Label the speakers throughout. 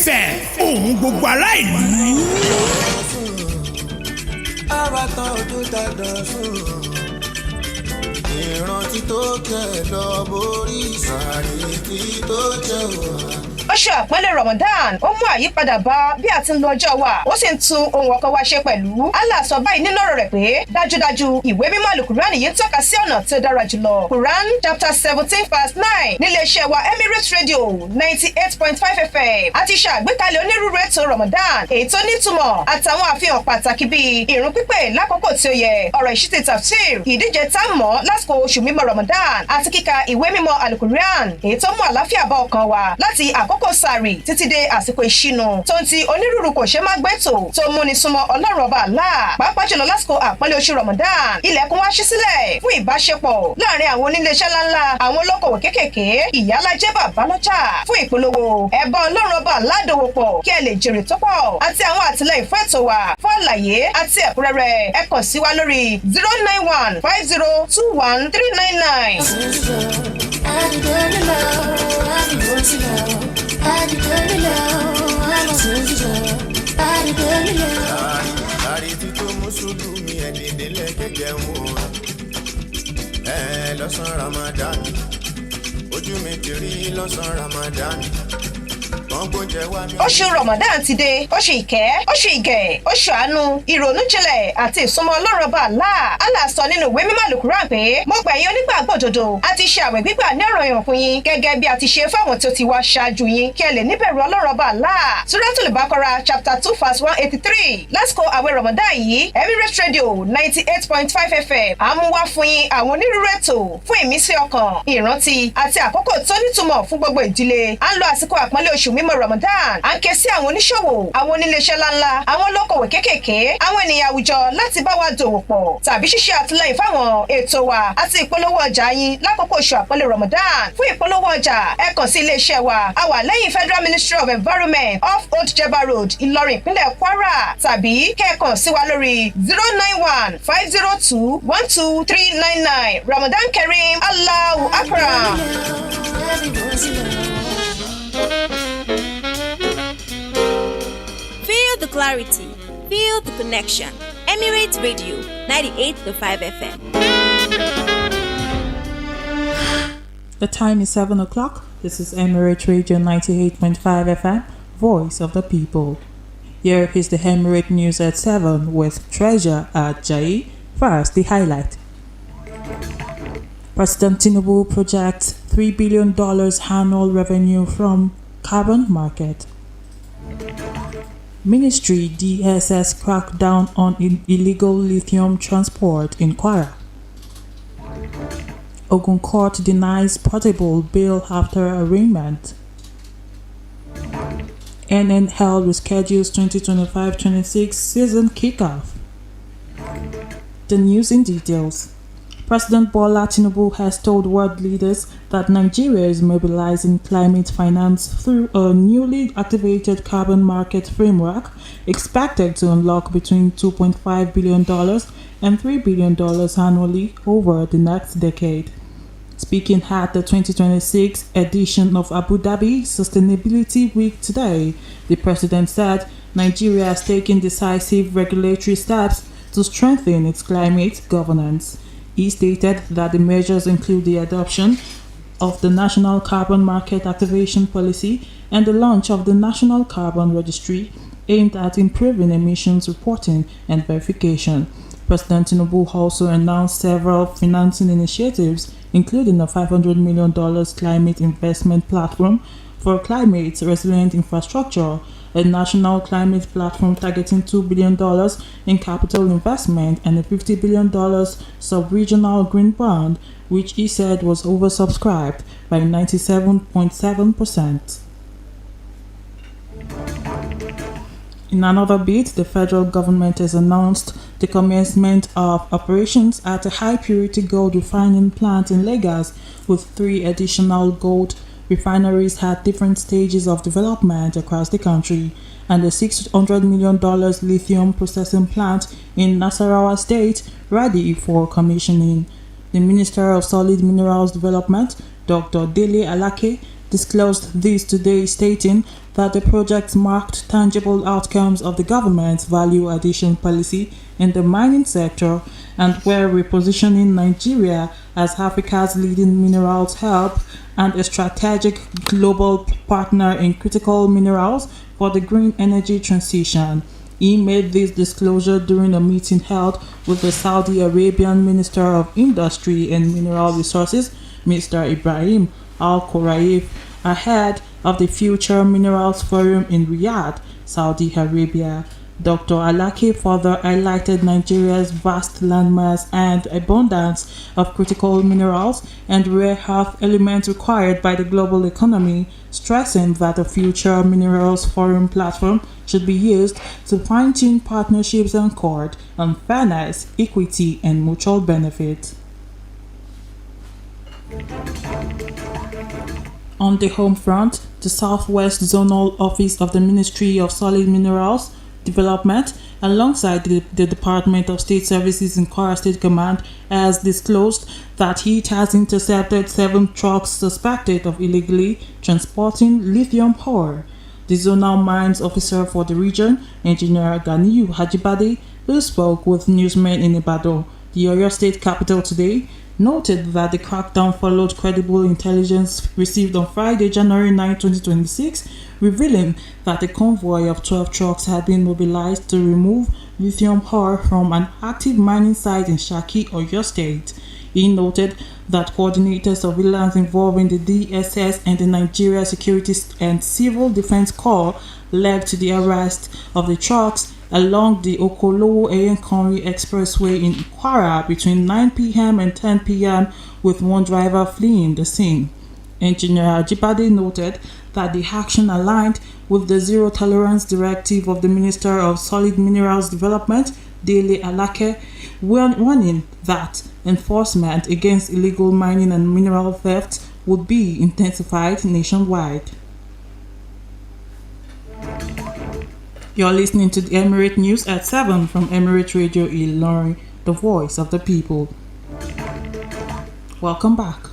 Speaker 1: FM ohùn gbogbo ará ìlú.
Speaker 2: àbátan ojú tàdán sùn ìrántí tó kẹ́ lọ borí ìsàrè tí tó jẹ́ wà.
Speaker 3: Oṣù àpẹẹlẹ Ramadan ó mú àyípadà bá bí a ti ń lo ọjọ́ wa ó sì ń tún ohun ọkàn wa ṣe pẹ̀lú. Allah sọ báyìí nínú ọ̀rọ̀ rẹ̀ pé dájúdájú ìwé mímọ́ Al-Qur'an yìí tọ́ka sí ọ̀nà tí ó dára jùlọ. Quran chapter 17:9 nílé iṣẹ́ wa Emirate Radio 98.5 FM a ti ṣàgbékalẹ̀ onírúurú ètò Ramadan èyí tó nítumọ̀ àtàwọn àfihàn pàtàkì bíi ìrun pípé lákòókò tí ó yẹ, ọ̀rọ̀ ìṣítí tafsir, ìdíje táàmọ́ lásìkò oṣù mímọ́ Ramadan àti kíka ìwé mímọ́ Al-Qur'an èyí tó mú àlàáfíà bá ọkàn wa láti àkókò sààrì títí dé àsìkò ìṣínú tó ń ti onírúurú kò ṣe má gbẹ́tò tó múni súnmọ́ Ọlọ́run ọba Allah. Pàápàá jùlọ lásìkò àpọ́nlé oṣù Ramadan ilẹ̀kùn wá ṣí sílẹ̀ fún ìbáṣepọ̀ láàrin àwọn oníléeṣẹ́ ńláńlá, àwọn olókòwò kéékèèké, ìyálájẹ́ bàbálọ́jà fún ìpolówó. Ẹ bá Ọlọ́run ọba Allah dòwò pọ̀ kí ẹ lè jèrè tó pọ̀ àti àwọn àtìlẹ́yìn fún ètò wa. Fún àlàyé àti ẹ̀kúnrẹ́rẹ́ ẹ kàn sí wa lórí 09150213999.
Speaker 2: Lárí tí tó mùsùlùmí ẹ̀díndínlẹ̀ kẹ̀kẹ́ wọn lọ́sàn Ramadan ojú mi ti rí lọ́sàn Ramadan.
Speaker 3: Oṣù Ramadan ti dé, oṣù ìkẹ́, oṣù ìgẹ̀, oṣù àánú, ìrònú jinlẹ̀ àti ìsúnmọ́ Ọlọ́run ọba Allah. Allah sọ nínú ìwé mímọ́ Al-Qur'an pé mo gbà yín onígbàgbọ́ òdodo àti ṣe àwẹ̀ gbígbà ní ọ̀ranyàn fún yín gẹ́gẹ́ bí a ti ṣe fáwọn tí ó ti wá ṣáájú yín kí ẹ lè níbẹ̀rù Ọlọ́run ọba Allah. Suratul Baqarah chapter 2:183. Lásìkò àwẹ̀ Ramadan yìí Emirate Radio 98.5 FM à ń mú wá fún yín àwọn onírúurú ètò fún ìmísí ọkàn, ìrántí àti àkókò tó nítumọ̀ fún gbogbo ìdílé. À ń lo àsìkò àpọ́nlé oṣù mímọ́ Ramadan à ń ké sí àwọn oníṣòwò, àwọn oníléeṣẹ́ ńláńlá, àwọn olókòwò kéékèèké, àwọn ènìyàn àwùjọ láti bá wa dòwò pọ̀ tàbí ṣíṣe àtìlẹ́yìn fáwọn ètò wa àti ìpolówó ọjà yín lákòókò oṣù àpọ́nlé Ramadan. Fún ìpolówó ọjà ẹ kàn sí iléeṣẹ́ wa a wà lẹ́yìn Federal Ministry of Environment off Old Jeba Road Ìlọrin ìpínlẹ̀ Kwara tàbí kẹ́ẹ̀kan sí wa lórí 09150212399. Ramadan Kareem, Allahu Akbar.
Speaker 4: Feel the clarity, feel the connection. Emirate Radio 98.5 FM.
Speaker 5: The time is 7 o'clock. This is Emirate Radio 98.5 FM, Voice of the People. Here is the Emirate News at 7 with Treasure Ajayi. First, the highlight. President Tinubu projects $3 billion annual revenue from carbon market. Ministry DSS crackdown on illegal lithium transport in Kwara. Ogun Court denies portable bail after arraignment. NNL reschedules 2025-26 season kickoff. The news in details. President Bola Tinubu has told world leaders that Nigeria is mobilizing climate finance through a newly activated carbon market framework expected to unlock between $2.5 billion and $3 billion annually over the next decade. Speaking at the 2026 edition of Abu Dhabi Sustainability Week today, the president said Nigeria has taken decisive regulatory steps to strengthen its climate governance. He stated that the measures include the adoption of the National Carbon Market Activation Policy and the launch of the National Carbon Registry aimed at improving emissions reporting and verification. President Tinubu also announced several financing initiatives, including a $500 million climate investment platform for climate-resilient infrastructure, a national climate platform targeting $2 billion in capital investment, and a $50 billion sub-regional green bond, which he said was oversubscribed by 97.7%. In another bit, the federal government has announced the commencement of operations at a high-purity gold refining plant in Lagos, with 3 additional gold refineries at different stages of development across the country, and a $600 million lithium processing plant in Nasarawa State ready for commissioning. The Minister of Solid Minerals Development, Dr. Dele Alake, disclosed this today, stating that the project marked tangible outcomes of the government's value addition policy in the mining sector and were repositioning Nigeria as Africa's leading minerals hub and a strategic global partner in critical minerals for the green energy transition. He made this disclosure during a meeting held with the Saudi Arabian Minister of Industry and Mineral Resources, Mr. Ibrahim Al-Khuraif, ahead of the Future Minerals Forum in Riyadh, Saudi Arabia. Dr. Alake further highlighted Nigeria's vast landmass and abundance of critical minerals and rare earth elements required by the global economy, stressing that the Future Minerals Forum platform should be used to fine-tune partnerships anchored on fairness, equity, and mutual benefit. On the home front, the Southwest Zonal Office of the Ministry of Solid Minerals Development, alongside the Department of State Services in Kwara State Command, has disclosed that it has intercepted 7 trucks suspected of illegally transporting lithium ore. The Zonal Mines Officer for the region, Engineer Ganiyu Hajibade, who spoke with newsmen in Ibadan, the Oyo State capital today, noted that the crackdown followed credible intelligence received on Friday, January 9, 2026, revealing that a convoy of 12 trucks had been mobilized to remove lithium ore from an active mining site in Shaki, Oyo State. He noted that coordinated surveillance involving the DSS and the Nigeria Security and Civil Defense Corps led to the arrest of the trucks along the Okolowo-Eyenkanri Expressway in Kwara between 9 p.m. and 10 p.m. with one driver fleeing the scene. Engineer Ajibade noted that the action aligned with the Zero Tolerance Directive of the Minister of Solid Minerals Development, Dele Alake, warning that enforcement against illegal mining and mineral theft would be intensified nationwide. You're listening to the Emirate News at 7 from Emirate Radio Ilorin, the voice of the people. Welcome back.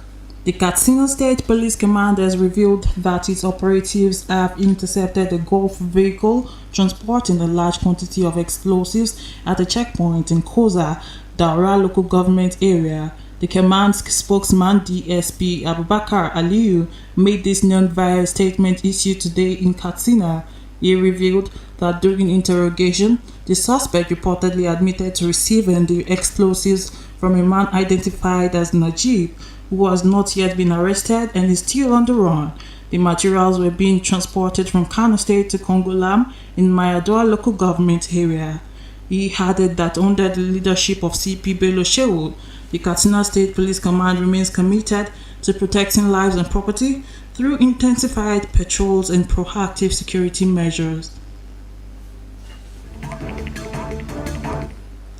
Speaker 5: The Katsina State Police Command has revealed that its operatives have intercepted a Golf vehicle transporting a large quantity of explosives at a checkpoint in Koza, Daura local government area. The command's spokesman, DSP Abubakar Aliyu, made this non-violent statement issued today in Katsina. He revealed that during interrogation, the suspect reportedly admitted to receiving the explosives from a man identified as Najib, who has not yet been arrested and is still on the run. The materials were being transported from Kano State to Kongolam in Mayadoa local government area. He added that under the leadership of CP Bello Shehu, the Katsina State Police Command remains committed to protecting lives and property through intensified patrols and proactive security measures.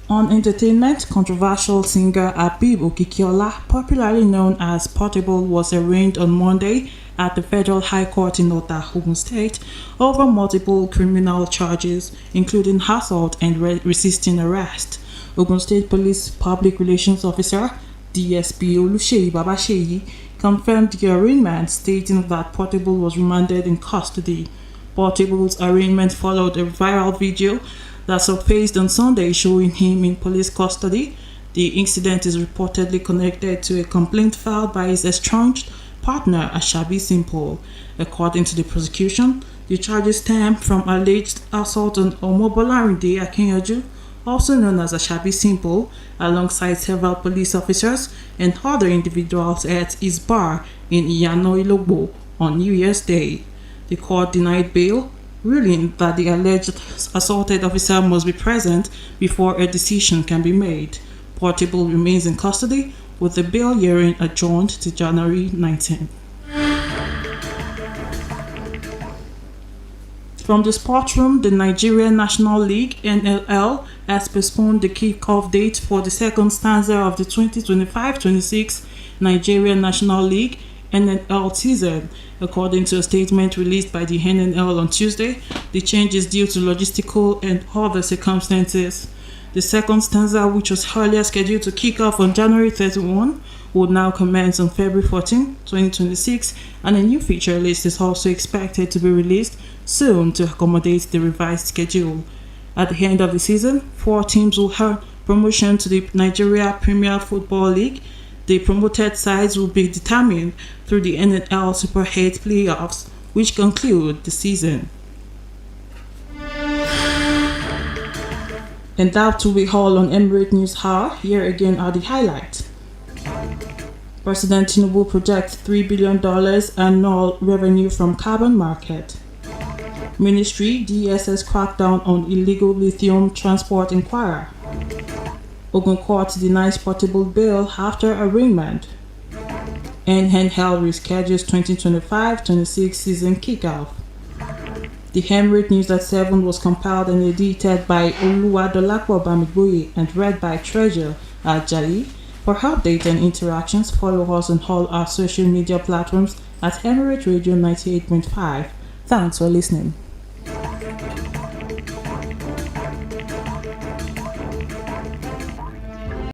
Speaker 5: On entertainment, controversial singer Habib Okikiola, popularly known as Portable, was arraigned on Monday at the Federal High Court in Ota, Ogun State, over multiple criminal charges, including assault and resisting arrest. Ogun State Police Public Relations Officer DSP Oluseyi Babasheyi confirmed the arraignment, stating that Portable was remanded in custody. Portable's arraignment followed a viral video that surfaced on Sunday showing him in police custody. The incident is reportedly connected to a complaint filed by his estranged partner Ashabi Simple. According to the prosecution, the charges stem from alleged assault on Omobolarinde Akinyoju, also known as Ashabi Simple, alongside several police officers and other individuals at his bar in Iyano Ilogbo on New Year's Day. The court denied bail, ruling that the alleged assaulted officer must be present before a decision can be made. Portable remains in custody, with the bail hearing adjourned to January 19. From the sports room, the Nigerian National League (NLL) has postponed the kick-off date for the second stanza of the 2025-26 Nigerian National League NNL season. According to a statement released by the NNL on Tuesday, the change is due to logistical and other circumstances. The second stanza, which was earlier scheduled to kick off on January 31, will now commence on February 14, 2026, and a new feature list is also expected to be released soon to accommodate the revised schedule. At the end of the season, 4 teams will earn promotion to the Nigeria Premier Football League. The promoted sides will be determined through the NNL Super 8 playoffs, which conclude the season. And that will be all on Emirate News Hour. Here again are the highlights. President Tinubu projects $3 billion annual revenue from carbon market. Ministry DSS crackdown on illegal lithium transport inquiry. Ogun Court denies portable bail after arraignment. And NNL reschedules 2025-26 season kickoff. The Emirate News at 7 was compiled and edited by Oluwadolapo Bamigboye and read by Treasure Ajayi. For updates and interactions, follow us on all our social media platforms at Emirate Radio 98.5. Thanks for listening.